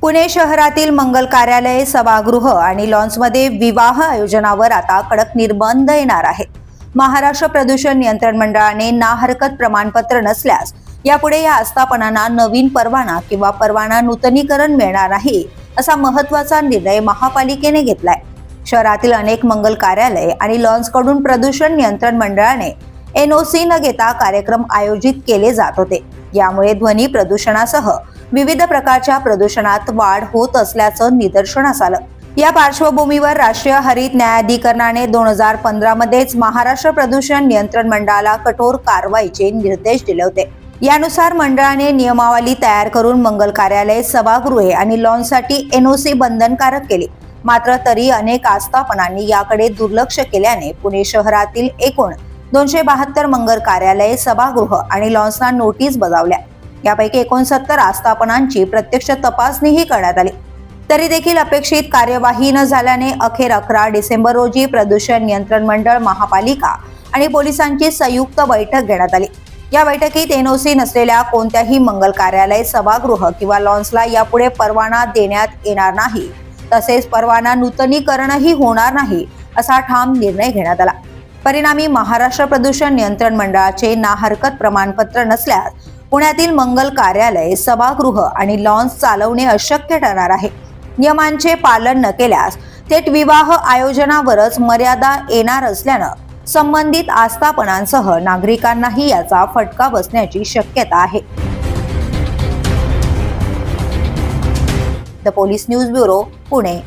पुणे शहरातील मंगल कार्यालय, सभागृह आणि लॉन्समध्ये विवाह आयोजनावर आता कडक निर्बंध येणार आहेत. महाराष्ट्र प्रदूषण नियंत्रण मंडळाने ना हरकत प्रमाणपत्र नसल्यास यापुढे या आस्थापनांना नवीन परवाना किंवा परवाना नूतनीकरण मिळणार नाही, असा महत्त्वाचा निर्णय महापालिकेने घेतलाय. शहरातील अनेक मंगल कार्यालय आणि लॉन्सकडून प्रदूषण नियंत्रण मंडळाने NOC न घेता कार्यक्रम आयोजित केले जात होते. यामुळे ध्वनी प्रदूषणासह विविध प्रकारच्या प्रदूषणात वाढ होत असल्याचं निदर्शनास आलं. या पार्श्वभूमीवर राष्ट्रीय हरित न्यायाधिकरणाने 2015 मध्येच महाराष्ट्र प्रदूषण नियंत्रण मंडळाला कठोर कारवाईचे निर्देश दिले होते. यानुसार मंडळाने नियमावली तयार करून मंगल कार्यालय, सभागृहे आणि लॉन्ससाठी NOC बंधनकारक केली. मात्र तरी अनेक आस्थापनांनी याकडे दुर्लक्ष केल्याने पुणे शहरातील एकूण 272 मंगल कार्यालय, सभागृह आणि लॉन्सना नोटीस बजावल्या. यापैकी 69 आस्थापनांची प्रत्यक्ष तपासणीही करण्यात आली. तरी देखील अपेक्षित कार्यवाही न झाल्याने अखेर 11 डिसेंबर रोजी प्रदूषण नियंत्रण मंडळ, महापालिका आणि पोलिसांची संयुक्त बैठक घेण्यात आली. या बैठकीत NOC नसलेल्या कोणत्याही मंगल कार्यालय, सभागृह किंवा लॉन्सला यापुढे परवाना देण्यात येणार नाही, तसेच परवाना नूतनीकरणही होणार नाही, असा ठाम निर्णय घेण्यात आला. परिणामी महाराष्ट्र प्रदूषण नियंत्रण मंडळाचे ना हरकत प्रमाणपत्र नसल्यास पुण्यातील मंगल कार्यालय, सभागृह आणि लॉन्स चालवणे अशक्य ठरणार आहे. नियमांचे पालन न केल्यास थेट विवाह आयोजनावरच मर्यादा येणार असल्यानं संबंधित आस्थापनांसह नागरिकांनाही याचा फटका बसण्याची शक्यता आहे. The police news bureau, Pune.